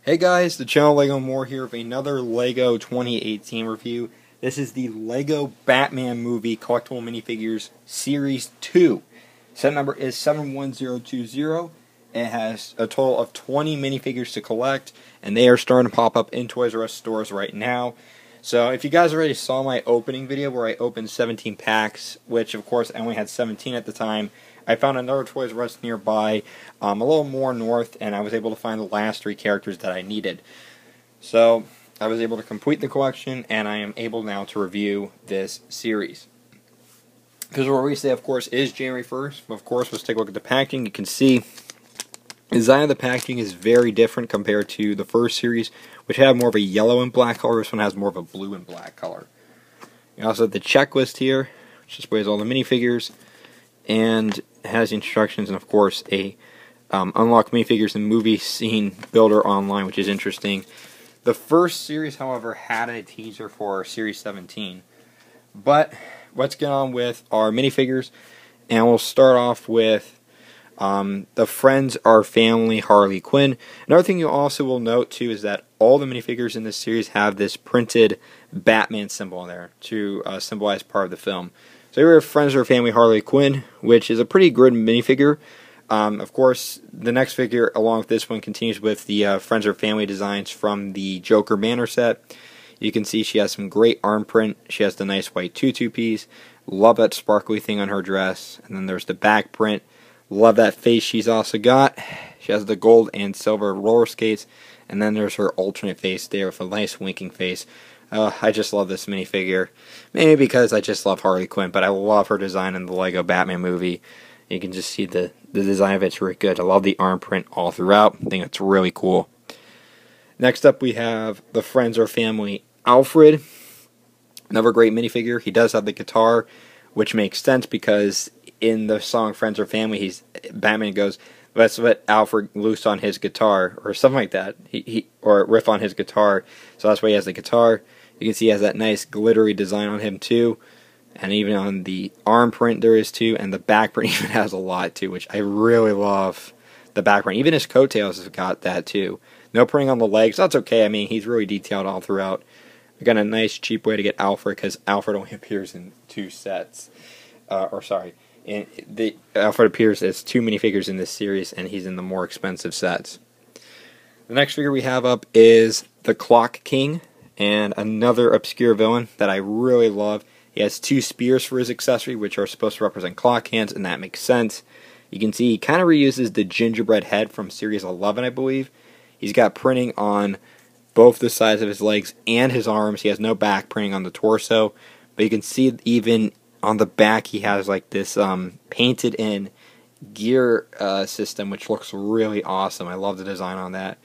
Hey guys, the channel Lego More here with another Lego 2018 review. This is the Lego Batman movie Collectible Minifigures Series 2. Set number is 71020. It has a total of 20 minifigures to collect, and they are starting to pop up in Toys R Us stores right now. So if you guys already saw my opening video where I opened 17 packs, which of course I only had 17 at the time, I found another Toys R Us nearby, a little more north, and I was able to find the last 3 characters that I needed. So I was able to complete the collection, and I am able now to review this series. Because what we say, of course, is January 1st. Of course, let's take a look at the packaging. You can see the design of the packaging is very different compared to the first series, which had more of a yellow and black color. This one has more of a blue and black color. You also have the checklist here, which displays all the minifigures, and has instructions, and of course a unlock minifigures and movie scene builder online, which is interesting. The first series, however, had a teaser for Series 17. But let's get on with our minifigures, and we'll start off with the Friends Are Family Harley Quinn. Another thing you also will note too is that all the minifigures in this series have this printed Batman symbol on there to symbolize part of the film. So here we have Friends Are Family Harley Quinn, which is a pretty good minifigure. Of course, the next figure along with this one continues with the Friends Are Family designs from the Joker banner set. You can see she has some great arm print. She has the nice white tutu piece. Love that sparkly thing on her dress. And then there's the back print. Love that face she's also got. She has the gold and silver roller skates. And then there's her alternate face there with a nice winking face. I just love this minifigure. Maybe because I just love Harley Quinn, but I love her design in the Lego Batman movie. You can just see the design of it's really good. I love the arm print all throughout. I think it's really cool. Next up we have the Friends Are Family Alfred. Another great minifigure. He does have the guitar, which makes sense because in the song Friends Are Family, Batman goes, let's let Alfred loose on his guitar, or something like that. Or riff on his guitar. So that's why he has the guitar. You can see he has that nice glittery design on him too. And even on the arm print there is too. And the back print even has a lot too, which I really love. The back print. Even his coattails have got that too. No printing on the legs. That's okay. I mean, he's really detailed all throughout. I got a nice cheap way to get Alfred because Alfred only appears in 2 sets. Alfred appears as 2 minifigures in this series, and he's in the more expensive sets. The next figure we have up is the Clock King, and another obscure villain that I really love. He has 2 spears for his accessory, which are supposed to represent clock hands, and that makes sense. You can see he kind of reuses the gingerbread head from Series 11, I believe. He's got printing on both the sides of his legs and his arms. He has no back printing on the torso, but you can see even on the back he has like this painted in gear system, which looks really awesome. I love the design on that.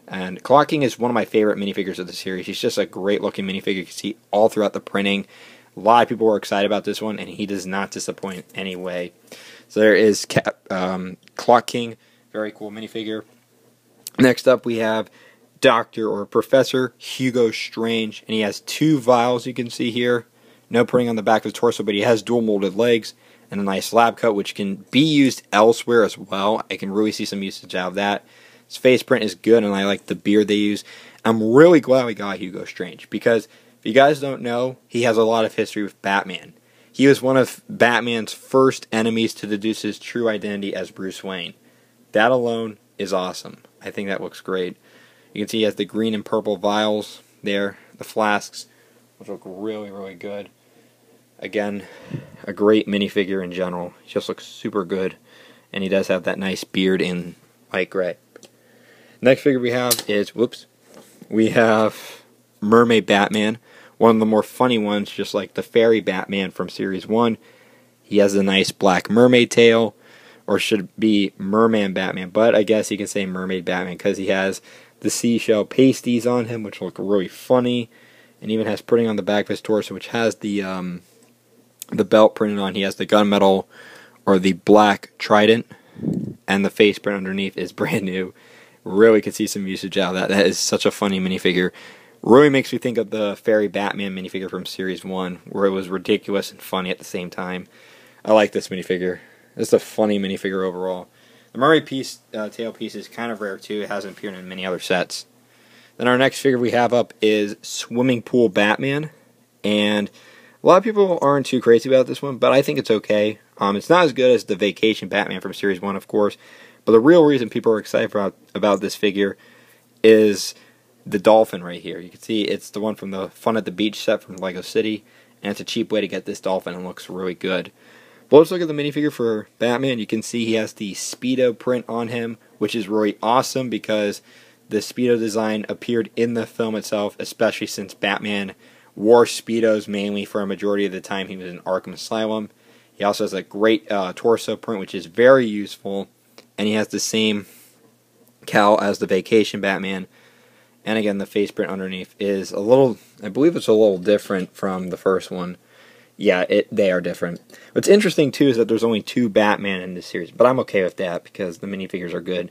And Clock King is one of my favorite minifigures of the series. He's just a great looking minifigure. You can see all throughout the printing. A lot of people were excited about this one, and he does not disappoint in any way. So there is Clock King, very cool minifigure. Next up we have Dr. or Professor Hugo Strange, and he has 2 vials you can see here. No printing on the back of the torso, but he has dual molded legs and a nice lab coat, which can be used elsewhere as well. I can really see some usage out of that. His face print is good, and I like the beard they use. I'm really glad we got Hugo Strange, because if you guys don't know, he has a lot of history with Batman. He was one of Batman's first enemies to deduce his true identity as Bruce Wayne. That alone is awesome. I think that looks great. You can see he has the green and purple vials there, the flasks, which look really, really good. Again, a great minifigure in general. He just looks super good. And he does have that nice beard in light gray. Next figure we have is, we have Mermaid Batman. One of the more funny ones, just like the Fairy Batman from Series 1. He has a nice black mermaid tail, or should it be Merman Batman, but I guess you can say Mermaid Batman because he has the seashell pasties on him, which look really funny, and even has printing on the back of his torso, which has the belt printed on. He has the gunmetal or the black trident, and the face print underneath is brand new. Really could see some usage out of that. That is such a funny minifigure. Really makes me think of the Fairy Batman minifigure from Series 1, where it was ridiculous and funny at the same time. I like this minifigure. It's a funny minifigure overall. The Mermaid tail piece is kind of rare too. It hasn't appeared in many other sets. Then our next figure we have up is Swimming Pool Batman, and a lot of people aren't too crazy about this one, but I think it's okay. It's not as good as the Vacation Batman from Series 1, of course, but the real reason people are excited about this figure is the dolphin right here. You can see it's the one from the Fun at the Beach set from Lego City, and it's a cheap way to get this dolphin and looks really good. But let's look at the minifigure for Batman. You can see he has the Speedo print on him, which is really awesome because the Speedo design appeared in the film itself, especially since Batman wore Speedos mainly for a majority of the time he was in Arkham Asylum. He also has a great torso print, which is very useful, and he has the same cowl as the Vacation Batman. And again, the face print underneath is a little, I believe it's a little different from the first one. Yeah, they are different. What's interesting, too, is that there's only 2 Batman in this series, but I'm okay with that because the minifigures are good.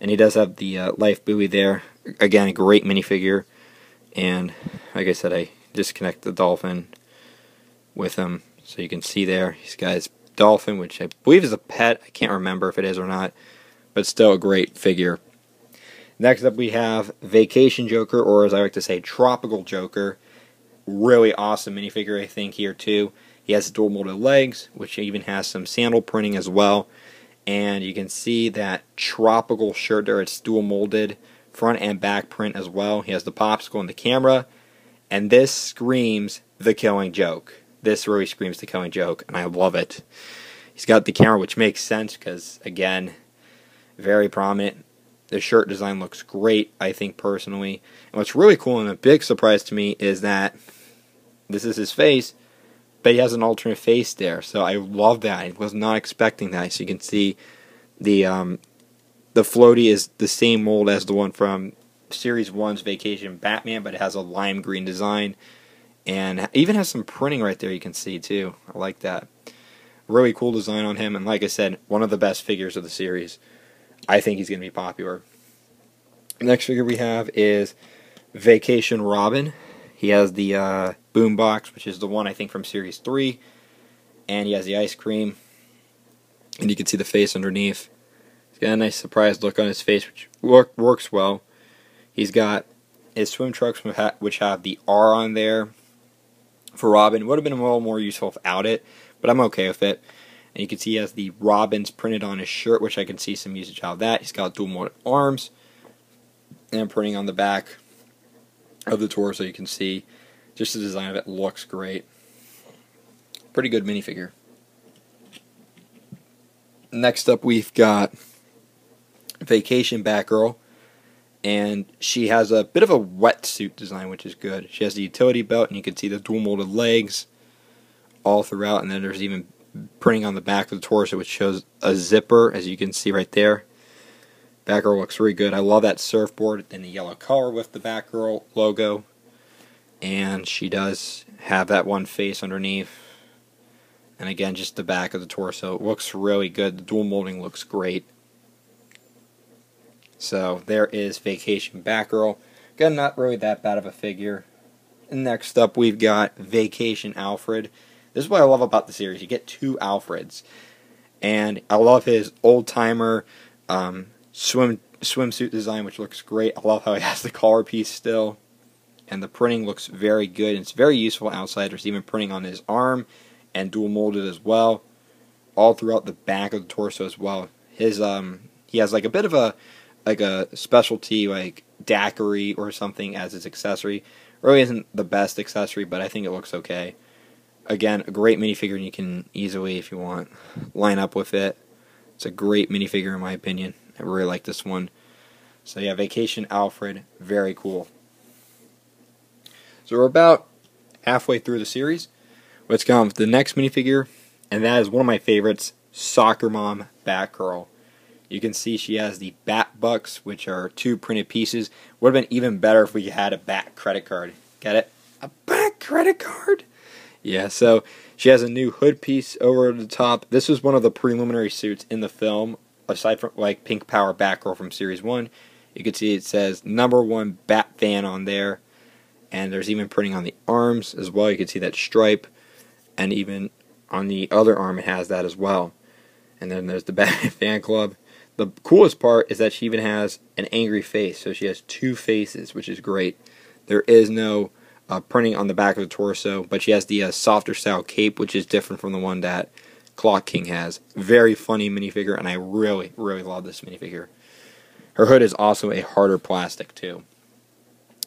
And he does have the life buoy there. Again, a great minifigure. And, like I said, I disconnect the dolphin with him, so you can see there. He's got his dolphin, which I believe is a pet. I can't remember if it is or not, but still a great figure. Next up we have Vacation Joker, or as I like to say, Tropical Joker. Really awesome minifigure, I think, here too. He has dual molded legs, which even has some sandal printing as well. And you can see that tropical shirt there. It's dual molded, front and back print as well. He has the popsicle and the camera. And this screams The Killing Joke. This really screams The Killing Joke, and I love it. He's got the camera, which makes sense because, again, very prominent. The shirt design looks great, I think, personally. And what's really cool and a big surprise to me is that this is his face, but he has an alternate face there. So I love that. I was not expecting that. So you can see the floaty is the same mold as the one from Series 1's Vacation Batman, but it has a lime green design. And even has some printing right there you can see, too. I like that. Really cool design on him. And like I said, one of the best figures of the series. I think he's going to be popular. Next figure we have is Vacation Robin. He has the boombox, which is the one I think from Series 3. And he has the ice cream. And you can see the face underneath. He's got a nice surprised look on his face, which works well. He's got his swim trunks, which have the R on there for Robin. Would have been a little more useful without it, but I'm okay with it. And you can see he has the Robins printed on his shirt, which I can see some usage out of that. He's got dual molded arms and printing on the back of the torso. You can see just the design of it looks great. Pretty good minifigure. Next up we've got Vacation Batgirl. And she has a bit of a wetsuit design, which is good. She has the utility belt, and you can see the dual molded legs all throughout. And then there's even printing on the back of the torso, which shows a zipper, as you can see right there. Batgirl looks really good. I love that surfboard in the yellow color with the Batgirl logo. And she does have that one face underneath. And again, just the back of the torso. It looks really good. The dual molding looks great. So there is Vacation Batgirl. Again, not really that bad of a figure. And next up, we've got Vacation Alfred. This is what I love about the series. You get 2 Alfreds. And I love his old-timer swimsuit design, which looks great. I love how he has the collar piece still. And the printing looks very good. It's very useful outside. There's even printing on his arm and dual molded as well. All throughout the back of the torso as well. He has like a bit of a specialty like daiquiri or something as his accessory. Really isn't the best accessory, but I think it looks okay. Again, a great minifigure, and you can easily, if you want, line up with it. It's a great minifigure in my opinion. I really like this one. So yeah, Vacation Alfred, very cool. So we're about halfway through the series. Let's go on with the next minifigure, and that is one of my favorites, Soccer Mom Batgirl. You can see she has the Bat Bucks, which are 2 printed pieces. Would have been even better if we had a Bat credit card. Get it? A Bat credit card? Yeah, so she has a new hood piece over the top. This was one of the preliminary suits in the film, aside from like Pink Power Batgirl from Series 1. You can see it says #1 Bat Fan on there. And there's even printing on the arms as well. You can see that stripe. And even on the other arm it has that as well. And then there's the Bat Fan Club. The coolest part is that she even has an angry face, so she has two faces, which is great. There is no printing on the back of the torso, but she has the softer style cape, which is different from the one that Clock King has. Very funny minifigure, and I really, really love this minifigure. Her hood is also a harder plastic, too.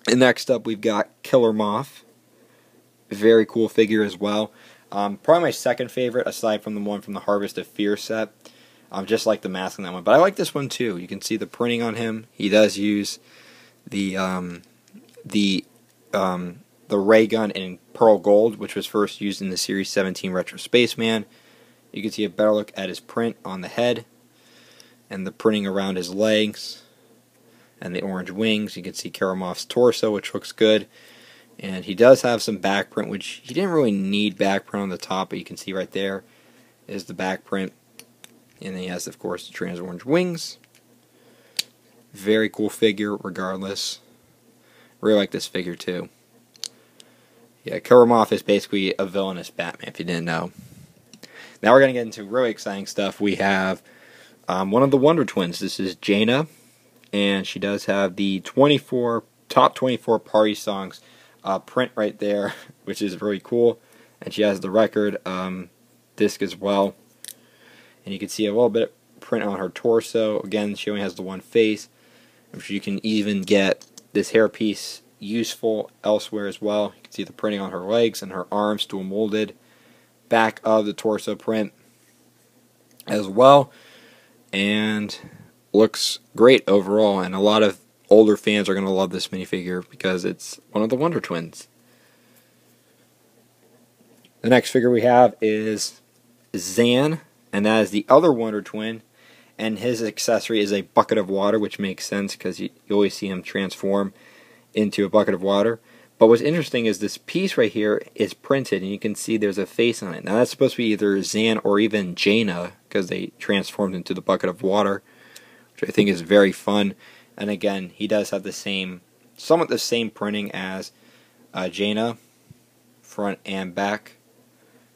And next up, we've got Killer Moth. Very cool figure as well. Probably my second favorite, aside from the one from the Harvest of Fear set. Just like the mask on that one. But I like this one, too. You can see the printing on him. He does use the ray gun in pearl gold, which was first used in the Series 17 Retro Spaceman. You can see a better look at his print on the head and the printing around his legs and the orange wings. You can see Karamoth's torso, which looks good. And he does have some back print, which he didn't really need back print on the top, but you can see right there is the back print. And then he has, of course, the trans orange wings. Very cool figure, regardless. Really like this figure, too. Yeah, Killer Moth is basically a villainous Batman, if you didn't know. Now we're going to get into really exciting stuff. We have one of the Wonder Twins. This is Jana, and she does have the top 24 party songs print right there, which is really cool. And she has the record disc as well. And you can see a little bit of print on her torso. Again, she only has the one face. You can even get this hairpiece useful elsewhere as well. You can see the printing on her legs and her arms, dual molded. Back of the torso print as well. And looks great overall. And a lot of older fans are going to love this minifigure because it's one of the Wonder Twins. The next figure we have is Zan, and that is the other Wonder Twin. And his accessory is a bucket of water, which makes sense because you always see him transform into a bucket of water. But what's interesting is this piece right here is printed, and you can see there's a face on it. Now that's supposed to be either Zan or even Jana, because they transformed into the bucket of water, which I think is very fun. And again, he does have the same, somewhat the same printing as Jana, front and back.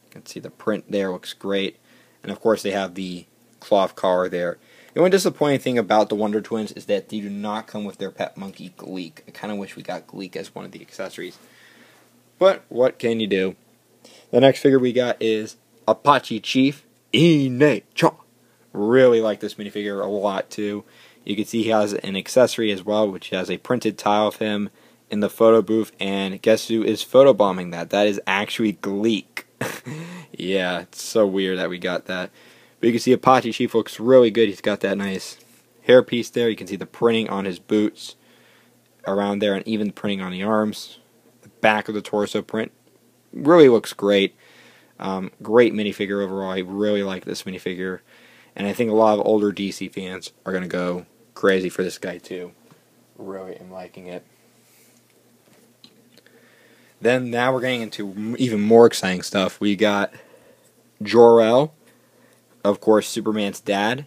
You can see the print there, looks great. And of course they have the cloth collar there. The only disappointing thing about the Wonder Twins is that they do not come with their pet monkey, Gleek. I kind of wish we got Gleek as one of the accessories. But what can you do? The next figure we got is Apache Chief Ine-cha. Really like this minifigure a lot too. You can see he has an accessory as well, which has a printed tile of him in the photo booth. And guess who is photobombing that? That is actually Gleek. Yeah, it's so weird that we got that. But you can see Apache Chief looks really good. He's got that nice hairpiece there. You can see the printing on his boots around there, and even the printing on the arms. The back of the torso print really looks great. Great minifigure overall. I really like this minifigure. And I think a lot of older DC fans are going to go crazy for this guy too. Really am liking it. Then now we're getting into even more exciting stuff. We got Jor-el. Of course, Superman's dad,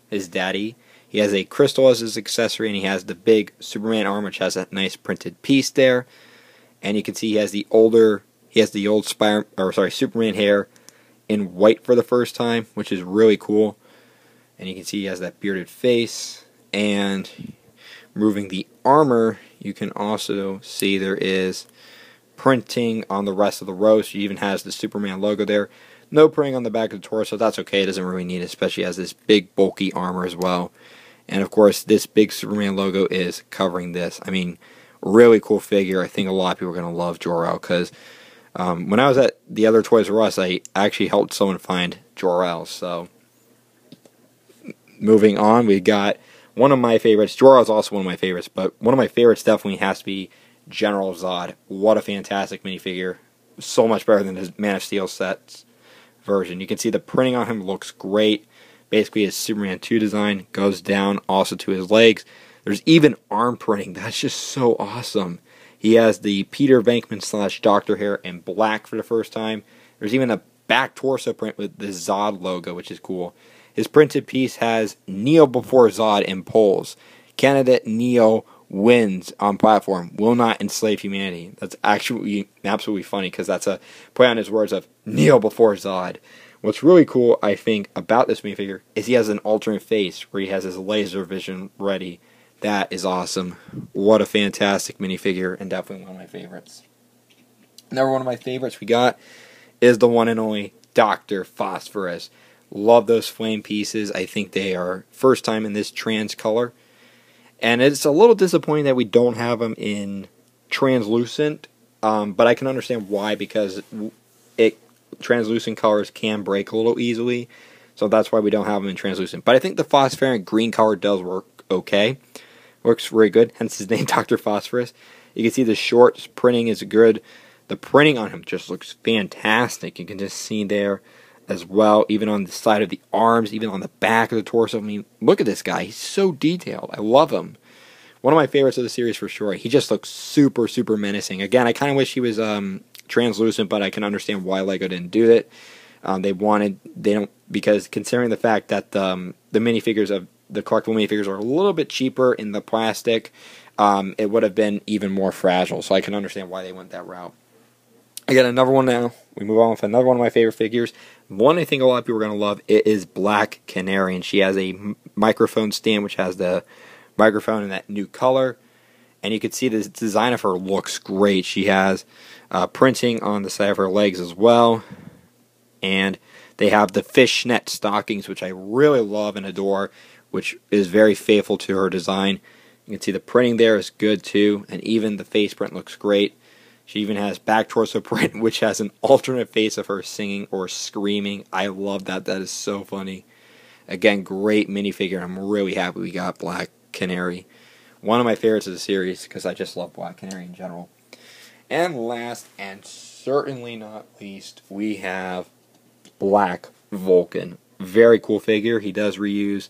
his daddy. He has a crystal as his accessory, and he has the big Superman arm, which has that nice printed piece there. And you can see he has the old Superman hair in white for the first time, which is really cool. And you can see he has that bearded face. And moving the armor, you can also see there is printing on the rest of the row. So he even has the Superman logo there. No printing on the back of the torso. That's okay. It doesn't really need it, especially as this big bulky armor as well. And of course, this big Superman logo is covering this. I mean, really cool figure. I think a lot of people are going to love Jor-el because when I was at the other Toys R Us, I actually helped someone find Jor-el. So, moving on, we got one of my favorites. Jor-el is also one of my favorites, but one of my favorites definitely has to be General Zod. What a fantastic minifigure. So much better than his Man of Steel sets version. You can see the printing on him looks great. Basically his Superman 2 design goes down also to his legs. There's even arm printing. That's just so awesome. He has the Peter Venkman / Doctor hair in black for the first time. There's even a back torso print with the Zod logo, which is cool. His printed piece has Neo before Zod in polls. Candidate Neo wins on platform, will not enslave humanity. That's actually absolutely funny because that's a play on his words of Neo before Zod, What's really cool, I think, about this minifigure is he has an alternate face where he has his laser vision ready. That is awesome. What a fantastic minifigure, and definitely one of my favorites. Another one of my favorites we got is the one and only Dr. Phosphorus. Love those flame pieces. I think they are first time in this trans color. And it's a little disappointing that we don't have them in translucent, but I can understand why, because translucent colors can break a little easily, so that's why we don't have them in translucent. But I think the phosphorescent green color does work okay. Works very good, hence his name, Dr. Phosphorus. You can see the shorts printing is good. The printing on him just looks fantastic. You can just see there as well, even on the side of the arms, even on the back of the torso. I mean, look at this guy. He's so detailed. I love him. One of my favorites of the series for sure. He just looks super, super menacing. Again, I kind of wish he was translucent, but I can understand why LEGO didn't do it. Because considering the fact that the minifigures of the collectible minifigures are a little bit cheaper in the plastic, it would have been even more fragile. So I can understand why they went that route. I got another one now. We move on with another one of my favorite figures. One I think a lot of people are going to love. It is Black Canary, and she has a microphone stand which has the microphone in that new color. And you can see the design of her looks great. She has printing on the side of her legs as well. And they have the fishnet stockings, which I really love and adore, which is very faithful to her design. You can see the printing there is good too, and even the face print looks great. She even has back torso print, which has an alternate face of her singing or screaming. I love that. That is so funny. Again, great minifigure. I'm really happy we got Black Canary. One of my favorites of the series, because I just love Black Canary in general. And last, and certainly not least, we have Black Vulcan. Very cool figure. He does reuse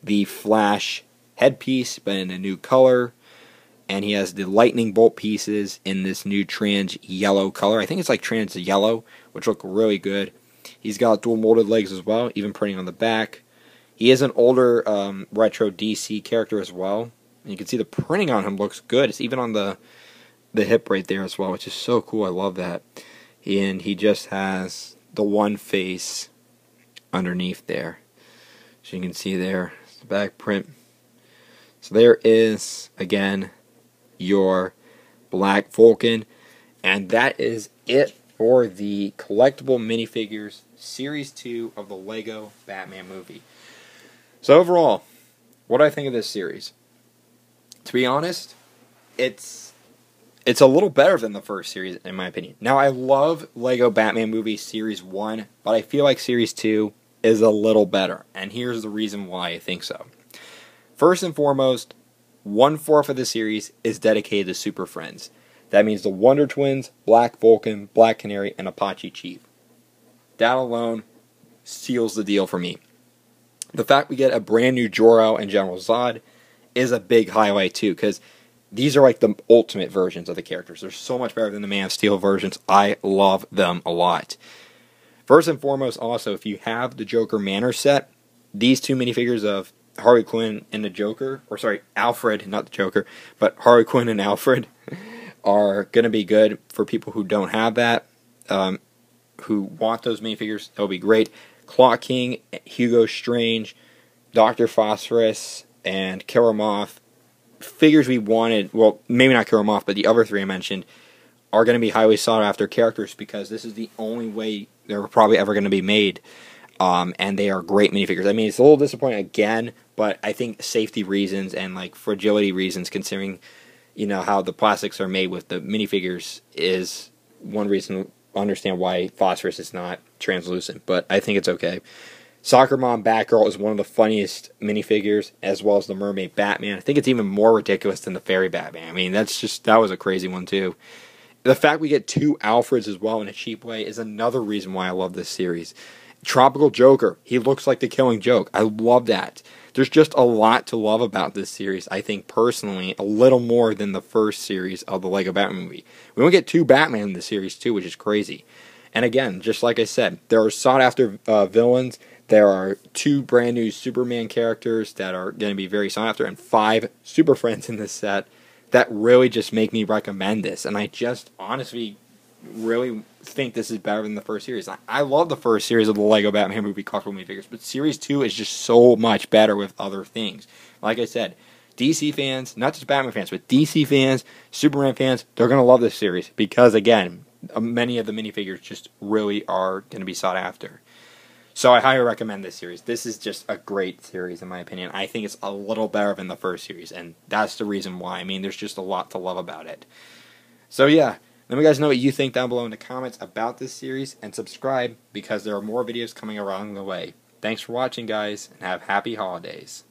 the Flash headpiece, but in a new color. And he has the lightning bolt pieces in this new trans yellow color. I think it's like trans yellow, which look really good. He's got dual molded legs as well, even printing on the back. He is an older retro DC character as well. And you can see the printing on him looks good. It's even on the hip right there as well, which is so cool. I love that. And he just has the one face underneath there. So you can see there, the back print. So there is, again, your Black Vulcan. And that is it for the Collectible Minifigures Series 2 of the LEGO Batman movie. So overall, what do I think of this series? To be honest, it's a little better than the first series, in my opinion. Now, I love LEGO Batman movie Series 1, but I feel like Series 2 is a little better. And here's the reason why I think so. First and foremost, 1/4 of the series is dedicated to Super Friends. That means the Wonder Twins, Black Vulcan, Black Canary, and Apache Chief. That alone seals the deal for me. The fact we get a brand new Jor-El and General Zod is a big highlight too, because these are like the ultimate versions of the characters. They're so much better than the Man of Steel versions. I love them a lot. First and foremost, also, if you have the Joker Manor set, these two minifigures of Harley Quinn and the Joker, or sorry, Alfred, not the Joker, but Harley Quinn and Alfred are going to be good for people who don't have that, who want those minifigures. That'll be great. Clock King, Hugo Strange, Dr. Phosphorus, and Killer Moth, figures we wanted, well, maybe not Killer Moth, but the other three I mentioned, are going to be highly sought after characters because this is the only way they're probably ever going to be made. And they are great minifigures. I mean, it's a little disappointing again, but I think safety reasons and like fragility reasons, considering, you know, how the plastics are made with the minifigures, is one reason to understand why Phosphorus is not translucent, but I think it's okay. Soccer Mom Batgirl is one of the funniest minifigures, as well as the Mermaid Batman. I think it's even more ridiculous than the Fairy Batman. I mean, that was a crazy one too. The fact we get two Alfreds as well in a cheap way is another reason why I love this series. Tropical Joker, he looks like the Killing Joke. I love that. There's just a lot to love about this series, I think personally, a little more than the first series of the LEGO Batman movie. We only get two Batman in the series too, which is crazy. And again, just like I said, there are sought-after villains. There are two brand new Superman characters that are going to be very sought after, and 5 Super Friends in this set that really just make me recommend this. And I just honestly really think this is better than the first series. I love the first series of the Lego Batman movie Collectible Minifigures, but Series 2 is just so much better with other things. Like I said, DC fans, not just Batman fans, but DC fans, Superman fans, they're going to love this series because, again, many of the minifigures just really are going to be sought after. So I highly recommend this series. This is just a great series in my opinion. I think it's a little better than the first series, and that's the reason why. I mean, there's just a lot to love about it. So yeah, let me guys know what you think down below in the comments about this series, and subscribe because there are more videos coming along the way. Thanks for watching, guys, and have happy holidays.